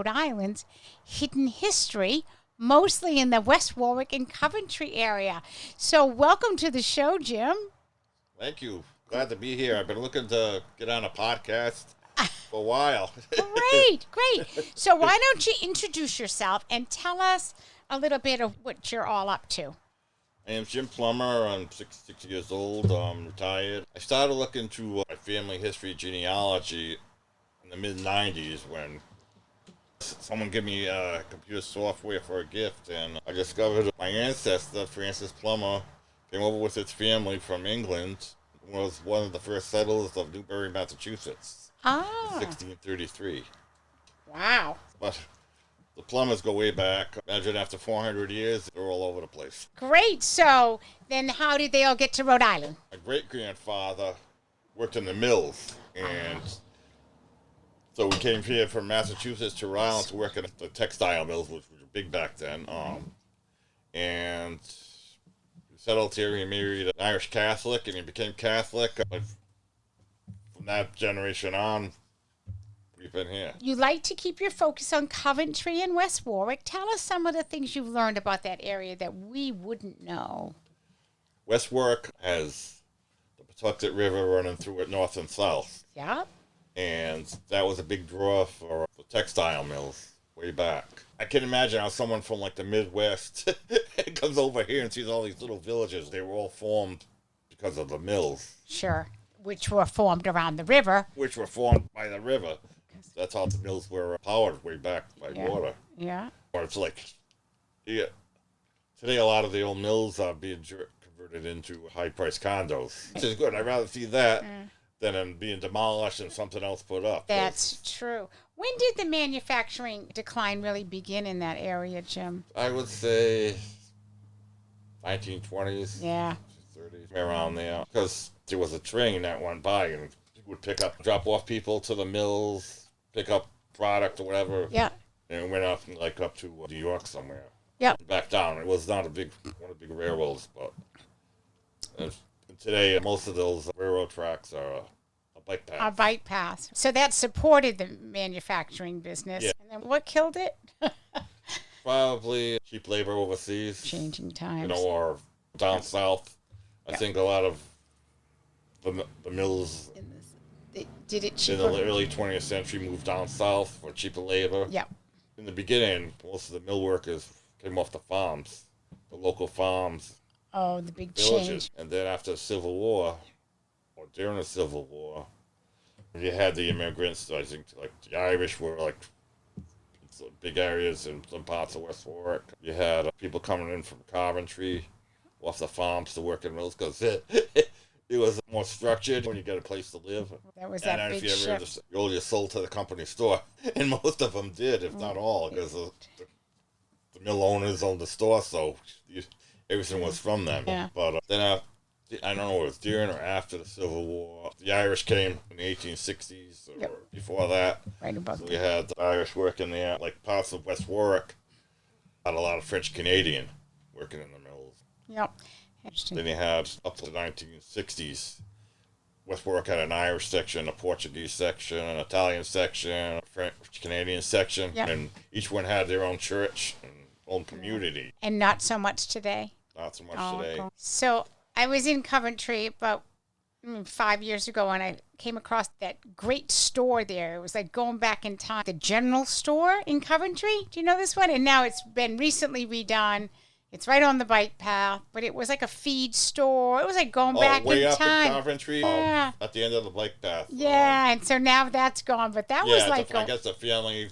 Rhode Island's hidden history, mostly in the West Warwick and Coventry area. So welcome to the show, Jim. Thank you. Glad to be here. I've been looking to get on a podcast for a while. Great. So why don't you introduce yourself and tell us a little bit of what you're all up to? I am Jim Plummer. I'm 66 years old. I'm retired. I started looking into my family history genealogy in the mid-90s when someone gave me computer software for a gift, and I discovered my ancestor, Francis Plummer, came over with his family from England, was one of the first settlers of Newbury, Massachusetts, in 1633. Wow. But the Plumbers go way back. Imagine after 400 years, they're all over the place. Great. So then how did they all get to Rhode Island? My great-grandfather worked in the mills, and so we came here from Massachusetts to Rhode Island to work at the textile mills, which were big back then. And we settled here. He married an Irish Catholic, and he became Catholic. From that generation on, we've been here. You like to keep your focus on Coventry and West Warwick. Tell us some of the things you've learned about that area that we wouldn't know. West Warwick has the Pawtucket River running through it north and south. Yeah. And that was a big draw for the textile mills way back. I can imagine how someone from like the Midwest comes over here and sees all these little villages. They were all formed because of the mills. Sure. Which were formed around the river. Which were formed by the river. That's how the mills were powered way back by water. Yeah. Or it's like, today a lot of the old mills are being converted into high-priced condos, which is good. I'd rather see that than them being demolished and something else put up. That's true. When did the manufacturing decline really begin in that area, Jim? I would say 1920s, Yeah. 30s, around there. Because there was a train that went by and would drop off people to the mills, pick up product or whatever. Yeah. And went up to New York somewhere. Yeah. Back down. It was not one of the big railroads, but today most of those railroad tracks are a bike path. A bike path. So that supported the manufacturing business. Yeah. And then what killed it? Probably cheap labor overseas. Changing times. Or down south. I think a lot of the mills Did it cheaper? in the early 20th century moved down south for cheaper labor. Yeah. In the beginning, most of the mill workers came off the farms, the local farms. Oh, the big Villages. change. And then after the Civil War, or during the Civil War, you had the immigrants. I think like the Irish were like big areas in some parts of West Warwick. You had people coming in from Coventry off the farms to work in mills because it was more structured when you get a place to live. That was and that if big you ever shift. you only sold to the company store, and most of them did, if not all, because the mill owners owned the store, so everything was from them. Yeah. But then I don't know if it was during or after the Civil War. The Irish came in the 1860s or before that. Right about So we had the Irish working there, like parts of West Warwick. Had a lot of French Canadian working in the mills. Yep. Interesting. Then you had up to the 1960s. West Warwick had an Irish section, a Portuguese section, an Italian section, a French Canadian section, and each one had their own church and own community. And not so much today. Not so much today. Cool. So I was in Coventry about 5 years ago, and I came across that great store there. It was like going back in time. The General Store in Coventry. Do you know this one? And now it's been recently redone. It's right on the bike path, but it was like a feed store. It was like going back way in up time. in Coventry, Yeah. at the end of the bike path. Yeah, and so now that's gone, but that was like I guess the family,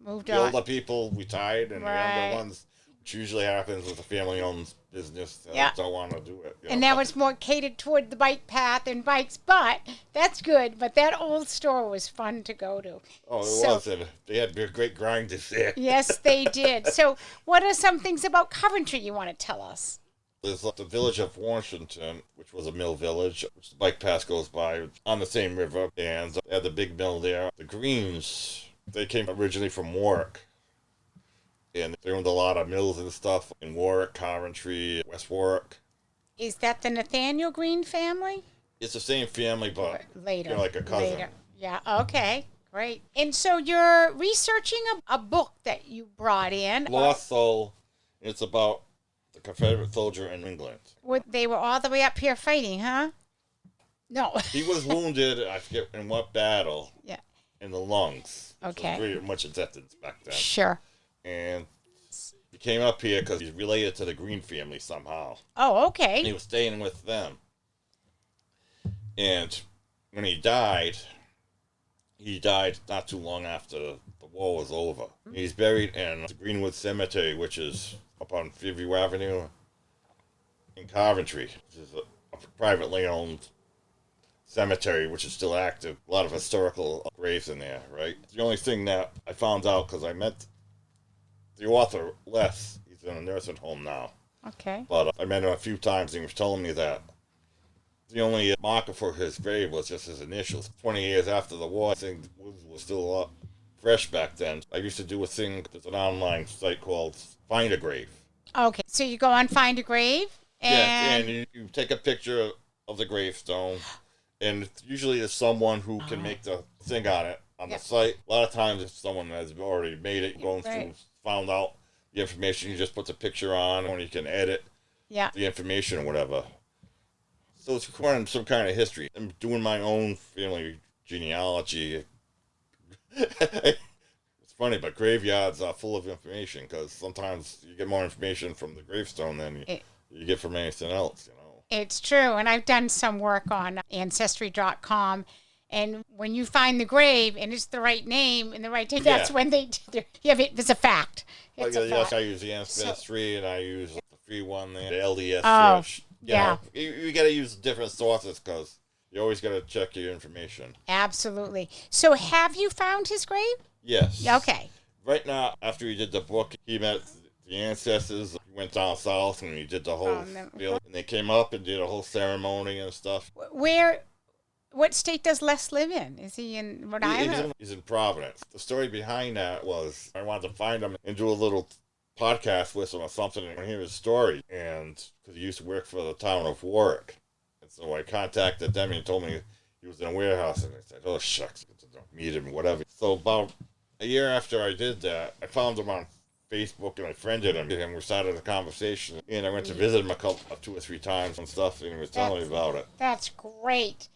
moved the on. older people retired, and the younger ones, which usually happens with a family-owned business, don't want to do it. And now it's more catered toward the bike path and bikes, but that's good. But that old store was fun to go to. Oh, it was. And they had great grinders there. Yes, they did. So what are some things about Coventry you want to tell us? There's the village of Washington, which was a mill village, which the bike path goes by on the same river, and they had the big mill there. The Greens, they came originally from Warwick. And they owned a lot of mills and stuff in Warwick, Coventry, West Warwick. Is that the Nathaniel Green family? It's the same family, but Later. you're like a cousin. Later. Yeah, okay. Great. And so you're researching a book that you brought in. Lost Soul. It's about the Confederate soldier in England. They were all the way up here fighting, huh? No. He was wounded, I forget in what battle. Yeah. In the lungs. Okay. Very much acceptance back then. Sure. And he came up here because he's related to the Green family somehow. Oh, okay. And he was staying with them. And when he died not too long after the war was over. He's buried in the Greenwood Cemetery, which is up on Fairview Avenue in Coventry. This is a privately owned cemetery, which is still active. A lot of historical graves in there, right? The only thing that I found out, because I met the author, Les, he's in a nursing home now. Okay. But I met him a few times, and he was telling me that the only marker for his grave was just his initials. 20 years after the war, I think was still a lot fresh back then. I used to do a thing, there's an online site called Find a Grave. Okay, so you go on Find a Grave? And you take a picture of the gravestone, and usually there's someone who can make the thing on it, on the site. A lot of times it's someone that's already made it, going through, found out the information, you just put the picture on, or you can edit the information or whatever. So it's recording some kind of history. I'm doing my own family genealogy. It's funny, but graveyards are full of information because sometimes you get more information from the gravestone than you get from anything else, you know. It's true, and I've done some work on Ancestry.com, and when you find the grave and it's the right name and the right date, that's when it's a fact. It's a fact. I use the Ancestry, and I use the free one, the LDS search. Yeah. You got to use different sources because you always got to check your information. Absolutely. So have you found his grave? Yes. Okay. Right now, after he did the book, he met the ancestors. He went down south and he did the whole deal. And they came up and did a whole ceremony and stuff. What state does Les live in? Is he in Rhode Island? He's in Providence. The story behind that was I wanted to find him and do a little podcast with him or something and hear his story. And because he used to work for the town of Warwick. And so I contacted them and he told me he was in a warehouse. And I said, oh, shucks, meet him, whatever. So about a year after I did that, I found him on Facebook and I friended him. And we started a conversation. And I went to visit him 2 or 3 times and stuff. And he was telling me about it. That's great.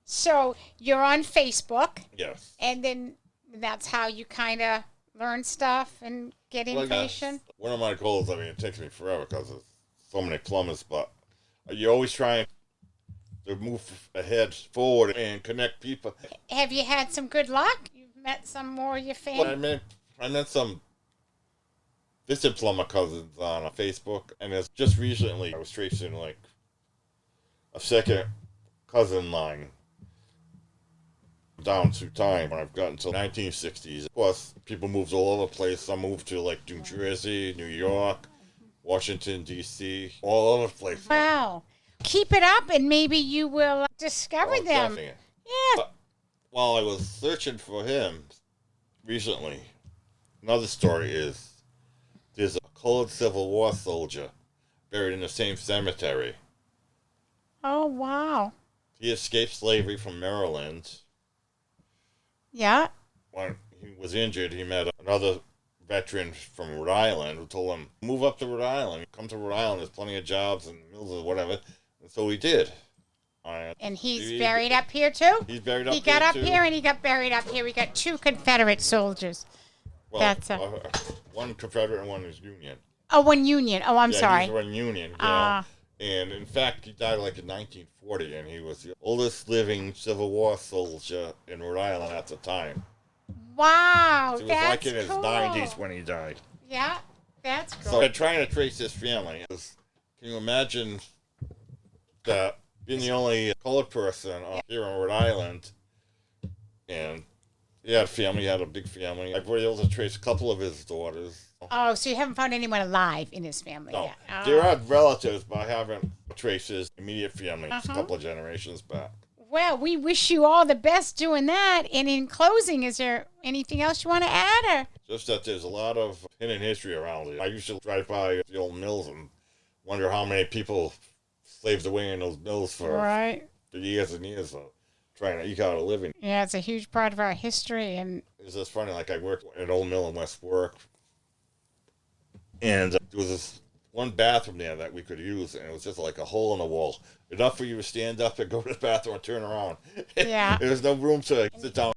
So you're on Facebook. Yes. And then that's how you kind of learn stuff and get information? One of my goals, it takes me forever because there's so many plumbers, but you're always trying to move ahead forward and connect people. Have you had some good luck? You've met some more of your family? Well, I met some distant plumber cousins on Facebook, and it's just recently I was tracing like a second cousin line down through time when I've gotten to the 1960s. Of course, people moved all over the place. Some moved to like New Jersey, New York, Washington, D.C., all over the place. Wow. Keep it up and maybe you will discover them. Definitely. Yeah. But while I was searching for him recently, another story is there's a colored Civil War soldier buried in the same cemetery. Oh, wow. He escaped slavery from Maryland. Yeah. When he was injured, he met another veteran from Rhode Island who told him, move up to Rhode Island. Come to Rhode Island. There's plenty of jobs and mills or whatever. And so he did. And he's buried up here, too? He's buried up here, He got up here and he got buried up here. We got 2 Confederate soldiers. Well, That's one Confederate and one is Union. Oh, one Union. Oh, I'm sorry. He's one Union, you know. And in fact, he died like in 1940, and he was the oldest living Civil War soldier in Rhode Island at the time. Wow, So he was that's like in his cool. 90s when he died. Yeah, that's cool. So I'm trying to trace his family. Can you imagine that being the only colored person here in Rhode Island, and he had a family, he had a big family. I've been able to trace a couple of his daughters. Oh, so you haven't found anyone alive in his family No, yet? Oh. there are relatives, but I haven't traced his immediate family a couple of generations back. Well, we wish you all the best doing that. And in closing, is there anything else you want to add? Or? Just that there's a lot of hidden history around it. I used to drive by the old mills and wonder how many people slaved away in those mills for years and years. So trying to eke out a living. Yeah, it's a huge part of our history. And It's just funny, like I worked at an old mill in West Warwick, and there was this one bathroom there that we could use, and it was just like a hole in the wall, enough for you to stand up and go to the bathroom and turn around. Yeah. There was no room to sit down